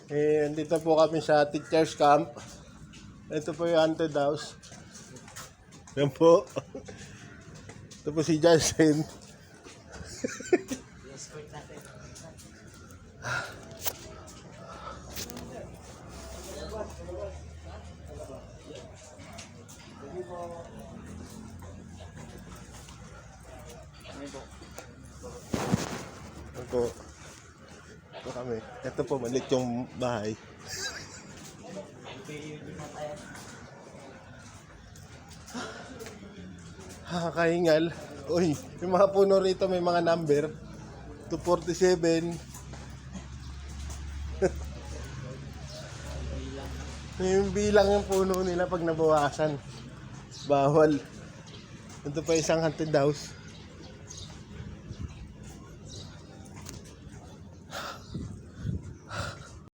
Dito po kami sa teacher's camp. Ito po yung haunted house. Yan po. Ito po si Jansen. Ito kami. Ito po, maliit yung bahay. Kakahingal. Uy, yung mga puno rito may mga number. 247. Yung bilang yung puno nila pag nabawasan. Bawal. Ito pa isang haunted house.